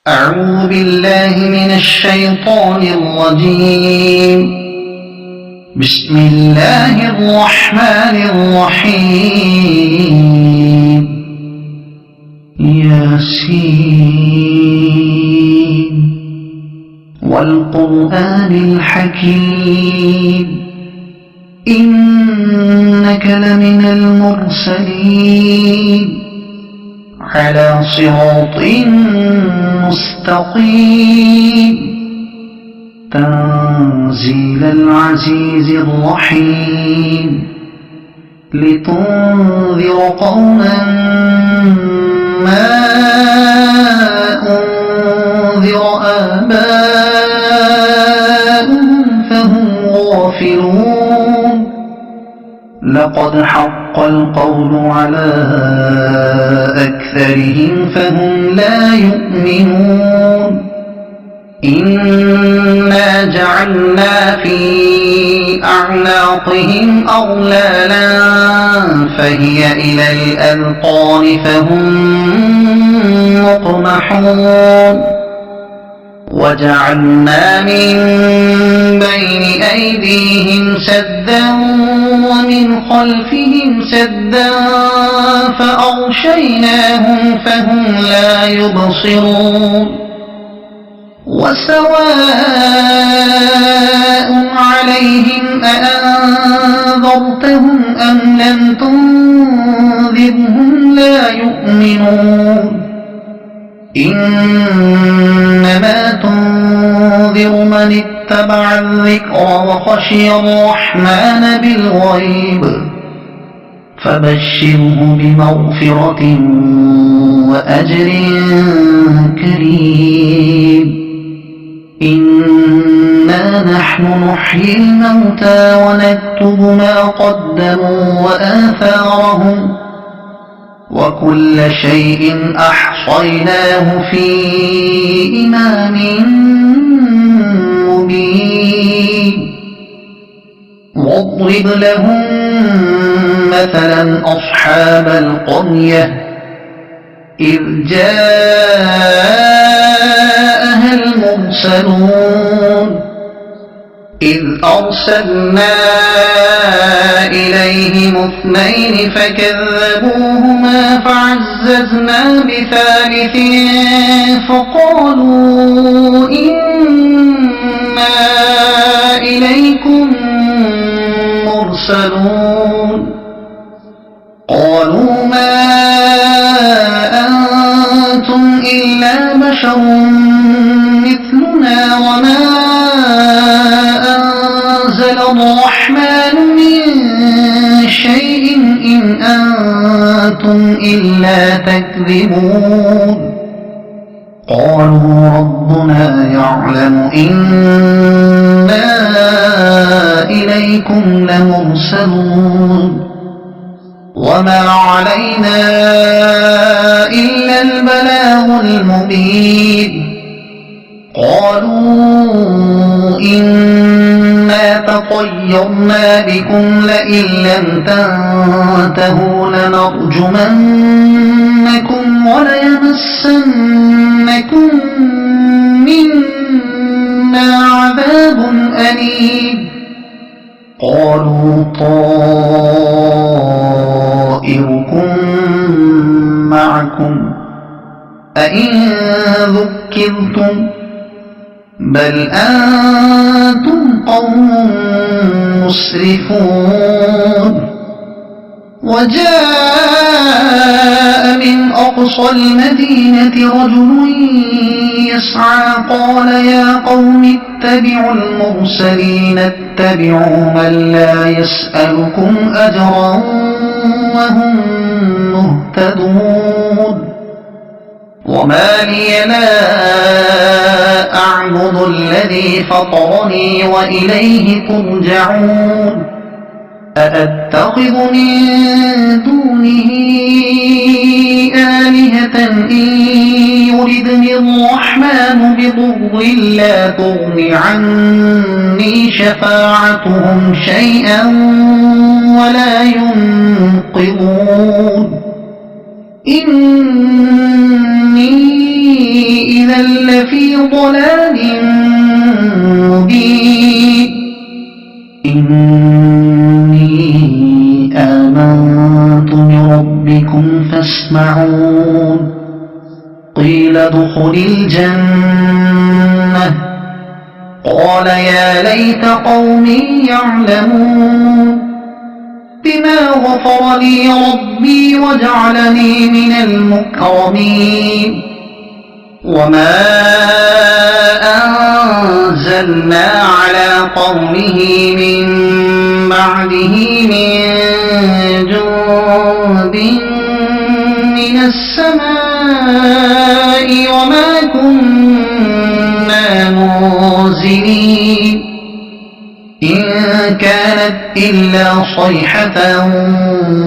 أعوذ بالله من الشيطان الرجيم. بسم الله الرحمن الرحيم. ياسين والقرآن الحكيم إنك لمن المرسلين على صراط مستقيم تنزيل العزيز الرحيم لتنذر قوما ما أنذر آباؤهم فهم غافلون. لقد حق القول على أكثرهم فهم لا يؤمنون. إنا جعلنا في أعناقهم أغلالا فهي إلى الأذقان فهم مقمحون. وجعلنا من بين أيديهم سدا ومن خلفهم سدا فأغشيناهم فهم لا يبصرون. وسواء عليهم أأنذرتهم أم لم تنذرهم لا يؤمنون. إنما تنذر من اتبع الذكر وخشي الرحمن بالغيب فبشره بمغفرة وأجر كريم. إنا نحن نحيي الموتى ونكتب ما قدموا وآثارهم وكل شيء أحصيناه في إمام مبين. واضرب لهم مثلا أصحاب القرية إذ جاءها المرسلون إذ أرسلنا إليهم اثنين فكذبوهما فعززنا بثالث فقالوا إنا إليكم مرسلون. قالوا ما أنتم إلا بشر مثلنا وما أنزل الرحمن من شيء إن أنتم إلا تكذبون. قالوا ربنا يعلم إنا إليكم لمرسلون وما علينا إلا البلاغ المبين. قالوا إنا تطيرنا بكم لئن لم تنتهوا لنرجمنكم وليمسنكم منا عذاب أليم. قالوا طائركم معكم أئن ذكرتم بل أنتم قوم مسرفون. وجاء من أقصى المدينة رجل يسعى قال يا قوم اتبعوا المرسلين اتبعوا من لا يسألكم أجرا وهم مهتدون. وما لي لا أعبد الذي فطرني وإليه ترجعون. أأتخذ من دونه آلهة إن يردني الرحمن بضر لا تغن عني شفاعتهم شيئا ولا ينقذون. إني إذا لفي ضلال مبين إني آمنت بربكم فاسمعون قيل ادخل الجنة قال يا ليت قومي يعلمون بما غفر لي ربي وجعلني من المكرمين وما أنزلنا على قومه من بعده من جند من السماء وما كنا منزلين إن كانت إلا صيحة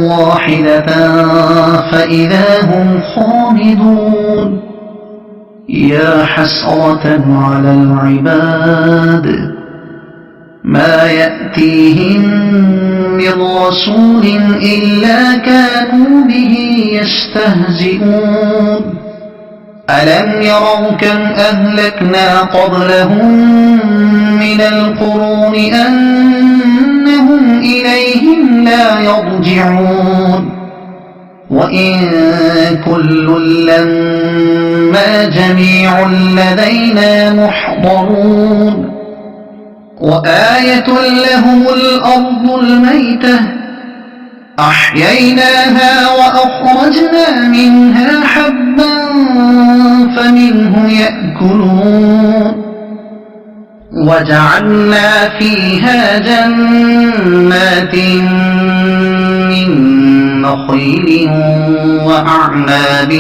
واحدة فإذا هم خامدون يا حسرة على العباد ما يأتيهم من رسول إلا كانوا به يستهزئون ألم يروا كم أهلكنا قبلهم من القرون أنهم إليهم لا يرجعون وإن كل لما جميع لدينا محضرون وآية لهم الأرض الميتة أحييناها وأخرجنا منها حبا فمنه يأكلون وجعلنا فيها جنات من نخيل وأعناب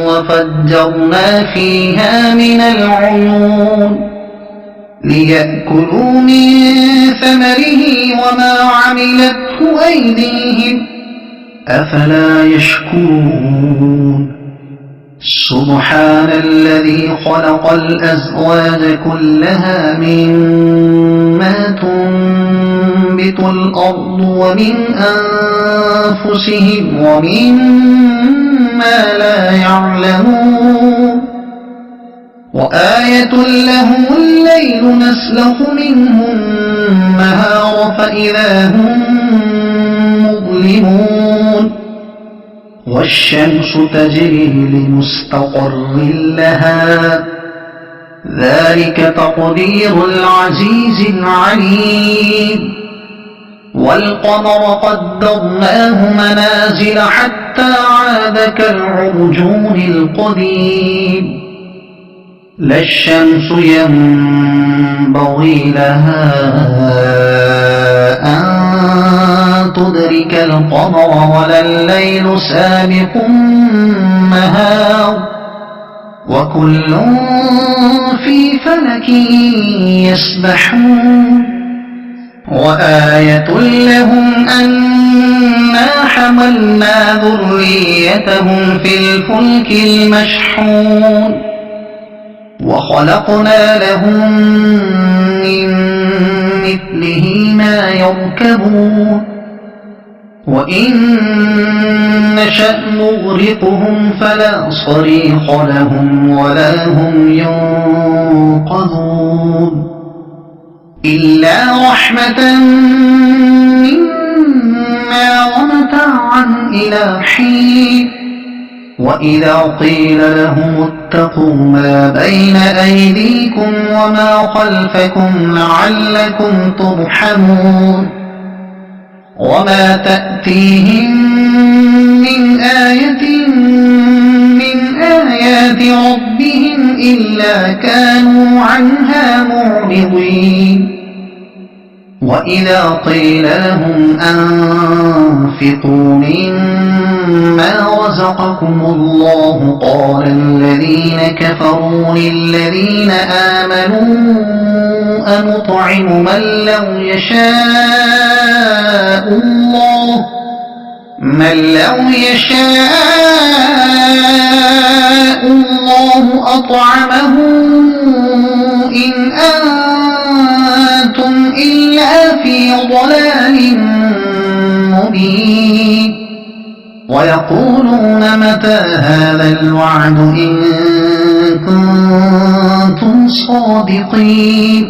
وفجرنا فيها من العيون ليأكلوا من ثمره وما عملته أيديهم أفلا يشكرون سبحان الذي خلق الأزواج كلها مما تنبت الأرض ومن أنفسهم ومما لا يعلمون وآية لهم الليل نسلخ منه النهار فإذا هم مظلمون والشمس تجري لمستقر لها ذلك تقدير العزيز العليم والقمر قدرناه منازل حتى عاد كالعرجون القديم لا الشمس ينبغي لها أن تدرك القمر ولا الليل سابق النهار وكل في فلك يسبحون وآية لهم أنا حملنا ذريتهم في الفلك المشحون وخلقنا لهم من مثله ما يركبون وإن نشأ نغرقهم فلا صريخ لهم ولا هم ينقذون إلا رحمة منا ومتاعا إلى حين وإذا قيل لهم اتقوا ما بين أيديكم وما خلفكم لعلكم ترحمون وما تأتيهم من آية من آيات ربهم إلا كانوا عنها معرضين وإذا قيل لهم أنفقوا مما رزقكم الله قال الذين كفروا للذين آمنوا أنطعم من لو يشاء الله أطعمه إن أنتم إلا في ضلال مبين ويقولون متى هذا الوعد إن كنتم صادقين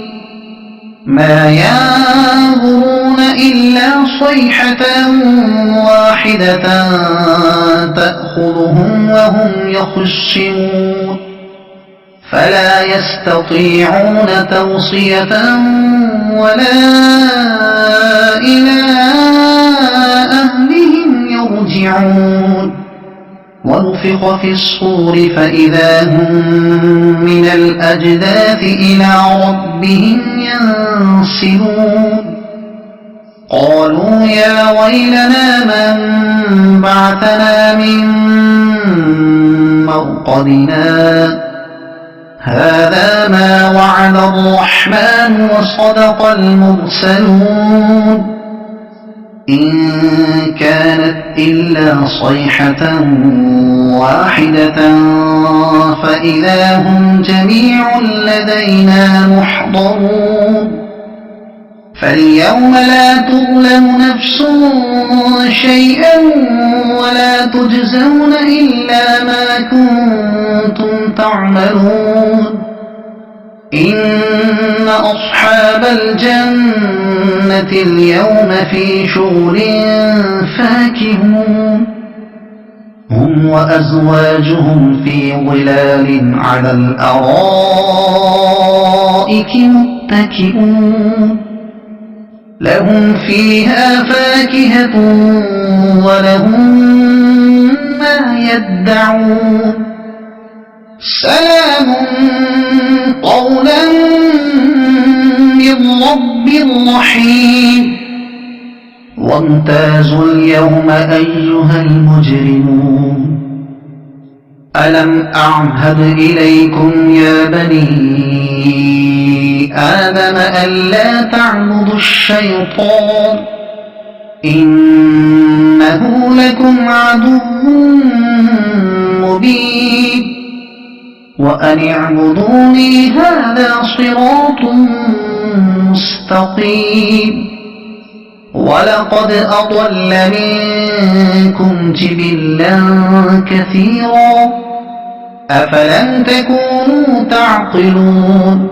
ما ينظرون إلا صيحة واحدة تأخذهم وهم يخصمون فلا يستطيعون توصية ولا إلى أهلهم يرجعون ونفخ في الصور فإذا هم من الأجداث إلى ربهم ينسلون قالوا يا ويلنا من بعثنا من مرقدنا هذا ما وعد الرحمن وصدق المرسلون إن كانت إلا صيحة واحدة فإذا هم جميع لدينا محضرون فاليوم لا تظلم نفس شيئا ولا تجزون إلا ما كنتم تعملون إن أصحاب الجنة اليوم في شغل فاكهون هم وأزواجهم في ظلال على الأرائك متكئون لهم فيها فاكهة ولهم ما يدعون سلام قولا من رب رحيم وامتازوا اليوم أيها المجرمون ألم أعهد إليكم يا بني آدم ألا تعبدوا الشيطان إنه لكم عدو مبين وأن اعبدوني هذا صراط مستقيم ولقد أضل منكم جبلا كثيرا أفلم تكونوا تعقلون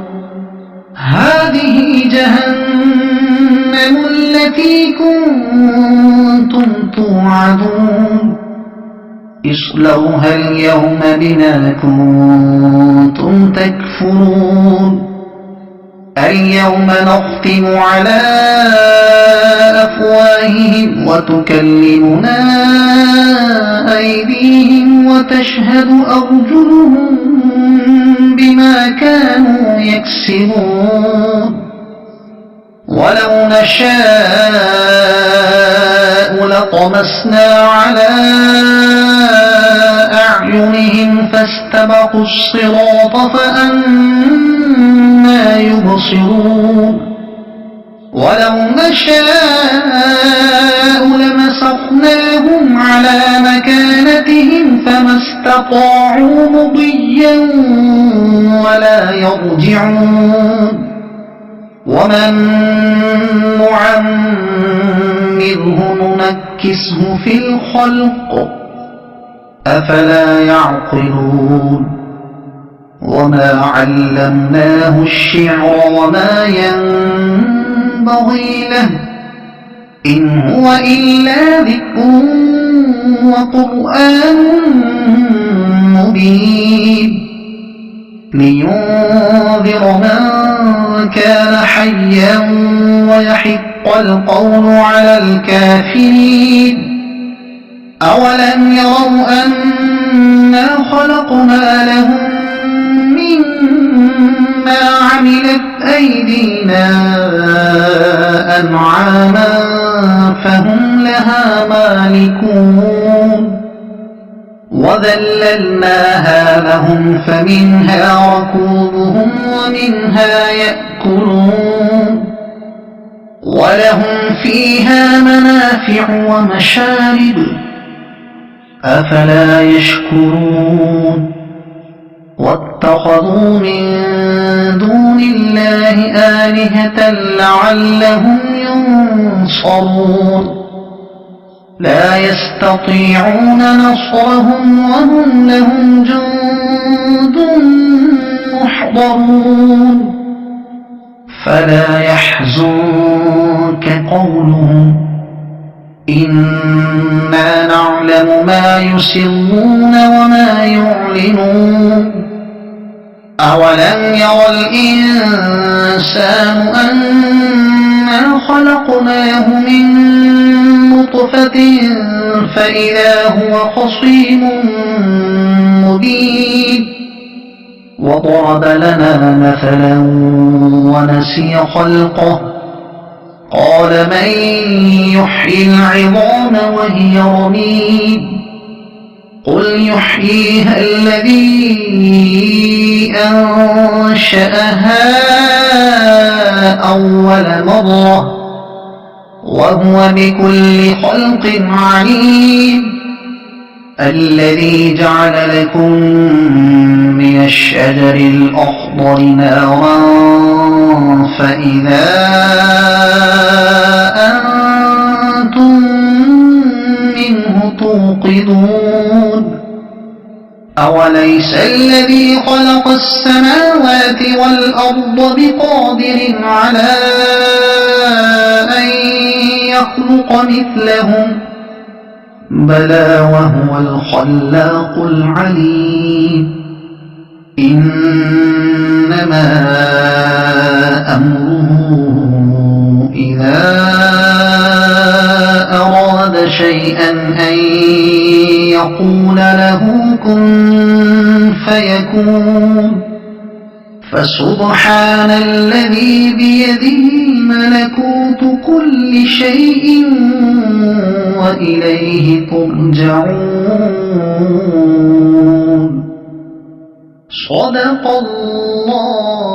هذه جهنم التي كنتم توعدون اصلوها اليوم بما كنتم تكفرون اليوم نختم على أفواههم وتكلمنا أيديهم وتشهد أرجلهم بما كانوا يكسبون ولو نشاء لطمسنا على أعينهم فاستبقوا الصراط فأنى يبصرون ولو نشاء لمسخناهم على مكانتهم فما استطاعوا مضيا ولا يرجعون ومن نعمره ننكسه في الخلق أفلا يعقلون وما علمناه الشعر وما ينبغي له إن هو إلا ذكر وقرآن مبين لينذر من كان حيا ويحق القول على الكافرين أولم يروا أنا خلقنا لهم مما عملت أيدينا أنعاما فهم لها مالكون وذللناها لهم فمنها ركوبهم ومنها يأكلون ولهم فيها منافع ومشارب أفلا يشكرون واتخذوا من دون الله آلهة لعلهم ينصرون لا يستطيعون نصرهم وهم لهم جند محضرون فلا يحزنك قولهم إنا نعلم ما يسرون وما يعلنون أولم ير الإنسان أنا خلقناه من نطفة فإذا هو خصيم مبين وضرب لنا مثلا ونسي خلقه قال من يحيي العظام وهي رميم قل يحييها الذي أنشأها أول مرة وهو بكل خلق عليم الذي جعل لكم من الشجر الأخضر نارا فإذا أنتم منه توقدون أوليس الذي خلق السماوات والأرض بقادر على أن يخلق مثلهم بلى وهو الخلاق العليم إنما أمره إذا أراد شيئا أن يقول له كن فيكون فسبحان الذي بيده ملكوت كل شيء وإليه ترجعون صدق الله